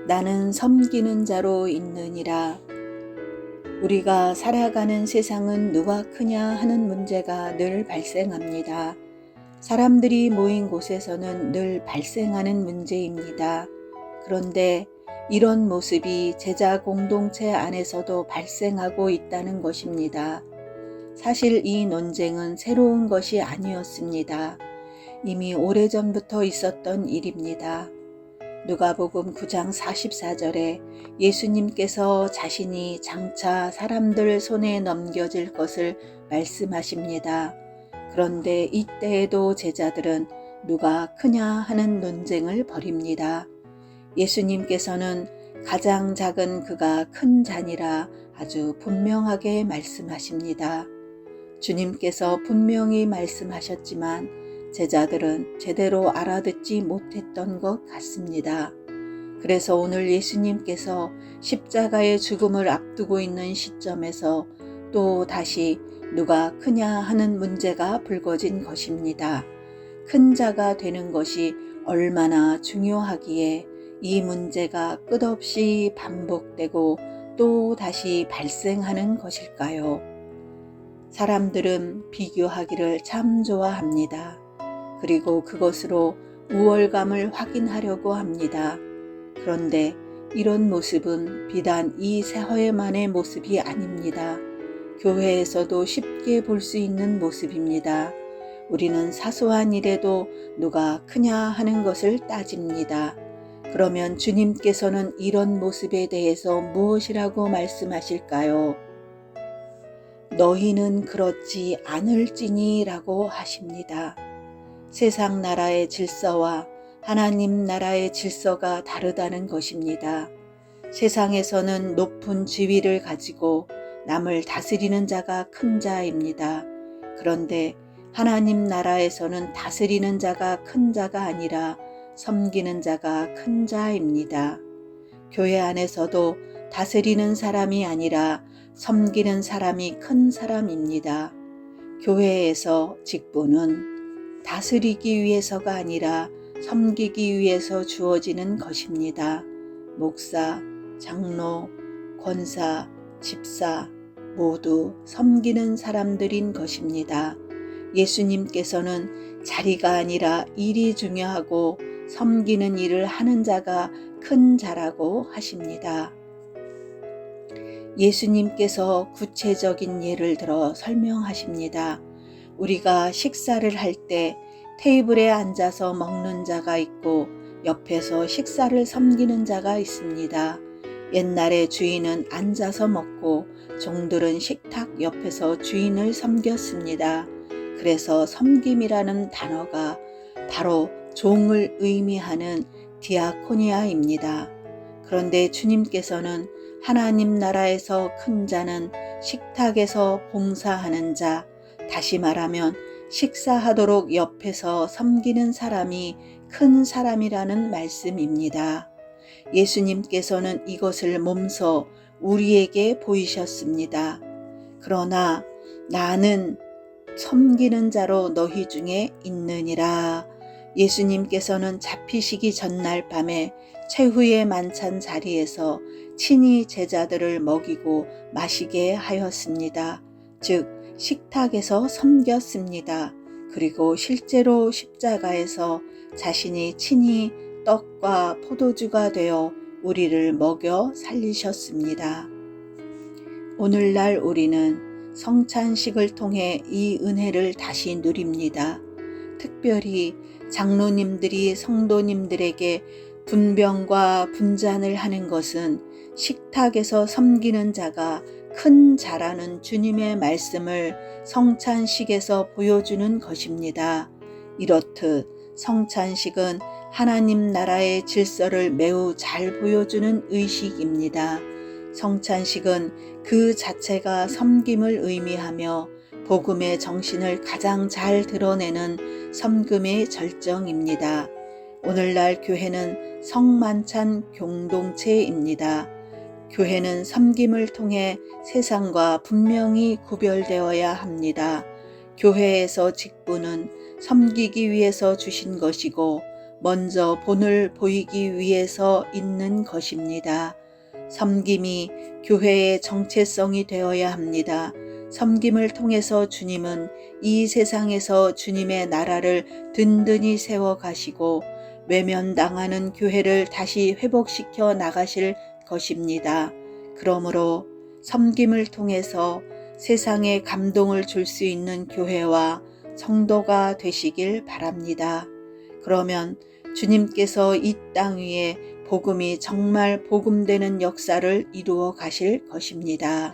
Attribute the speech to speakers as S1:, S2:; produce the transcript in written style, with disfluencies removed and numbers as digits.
S1: 나는 섬기는 자로 있느니라. 우리가 살아가는 세상은 누가 크냐 하는 문제가 늘 발생합니다. 사람들이 모인 곳에서는 늘 발생하는 문제입니다. 그런데 이런 모습이 제자 공동체 안에서도 발생하고 있다는 것입니다. 사실 이 논쟁은 새로운 것이 아니었습니다. 이미 오래전부터 있었던 일입니다. 누가복음 9장 44절에 예수님께서 자신이 장차 사람들 손에 넘겨질 것을 말씀하십니다. 그런데 이때에도 제자들은 누가 크냐 하는 논쟁을 벌입니다. 예수님께서는 가장 작은 그가 큰 자니라 아주 분명하게 말씀하십니다. 주님께서 분명히 말씀하셨지만 제자들은 제대로 알아듣지 못했던 것 같습니다. 그래서 오늘 예수님께서 십자가의 죽음을 앞두고 있는 시점에서 또 다시 누가 크냐 하는 문제가 불거진 것입니다. 큰 자가 되는 것이 얼마나 중요하기에 이 문제가 끝없이 반복되고 또 다시 발생하는 것일까요? 사람들은 비교하기를 참 좋아합니다. 그리고 그것으로 우월감을 확인하려고 합니다. 그런데 이런 모습은 비단 이 사회만의 모습이 아닙니다. 교회에서도 쉽게 볼 수 있는 모습입니다. 우리는 사소한 일에도 누가 크냐 하는 것을 따집니다. 그러면 주님께서는 이런 모습에 대해서 무엇이라고 말씀하실까요? 너희는 그렇지 않을지니 라고 하십니다. 세상 나라의 질서와 하나님 나라의 질서가 다르다는 것입니다. 세상에서는 높은 지위를 가지고 남을 다스리는 자가 큰 자입니다. 그런데 하나님 나라에서는 다스리는 자가 큰 자가 아니라 섬기는 자가 큰 자입니다. 교회 안에서도 다스리는 사람이 아니라 섬기는 사람이 큰 사람입니다. 교회에서 직분은 다스리기 위해서가 아니라 섬기기 위해서 주어지는 것입니다. 목사, 장로, 권사, 집사 모두 섬기는 사람들인 것입니다. 예수님께서는 자리가 아니라 일이 중요하고 섬기는 일을 하는 자가 큰 자라고 하십니다. 예수님께서 구체적인 예를 들어 설명하십니다. 우리가 식사를 할 때 테이블에 앉아서 먹는 자가 있고 옆에서 식사를 섬기는 자가 있습니다. 옛날에 주인은 앉아서 먹고 종들은 식탁 옆에서 주인을 섬겼습니다. 그래서 섬김이라는 단어가 바로 종을 의미하는 디아코니아입니다. 그런데 주님께서는 하나님 나라에서 큰 자는 식탁에서 봉사하는 자, 다시 말하면 식사하도록 옆에서 섬기는 사람이 큰 사람이라는 말씀입니다. 예수님께서는 이것을 몸소 우리에게 보이셨습니다. 그러나 나는 섬기는 자로 너희 중에 있느니라. 예수님께서는 잡히시기 전날 밤에 최후의 만찬 자리에서 친히 제자들을 먹이고 마시게 하였습니다. 즉 식탁에서 섬겼습니다. 그리고 실제로 십자가에서 자신이 친히 떡과 포도주가 되어 우리를 먹여 살리셨습니다. 오늘날 우리는 성찬식을 통해 이 은혜를 다시 누립니다. 특별히 장로님들이 성도님들에게 분병과 분잔을 하는 것은 식탁에서 섬기는 자가 큰 자라는 주님의 말씀을 성찬식에서 보여주는 것입니다. 이렇듯 성찬식은 하나님 나라의 질서를 매우 잘 보여주는 의식입니다. 성찬식은 그 자체가 섬김을 의미하며 복음의 정신을 가장 잘 드러내는 섬김의 절정입니다. 오늘날 교회는 성만찬 공동체입니다. 교회는 섬김을 통해 세상과 분명히 구별되어야 합니다. 교회에서 직분은 섬기기 위해서 주신 것이고 먼저 본을 보이기 위해서 있는 것입니다. 섬김이 교회의 정체성이 되어야 합니다. 섬김을 통해서 주님은 이 세상에서 주님의 나라를 든든히 세워 가시고 외면당하는 교회를 다시 회복시켜 나가실 것입니다. 그러므로 섬김을 통해서 세상에 감동을 줄 수 있는 교회와 성도가 되시길 바랍니다. 그러면 주님께서 이 땅 위에 복음이 정말 복음되는 역사를 이루어 가실 것입니다.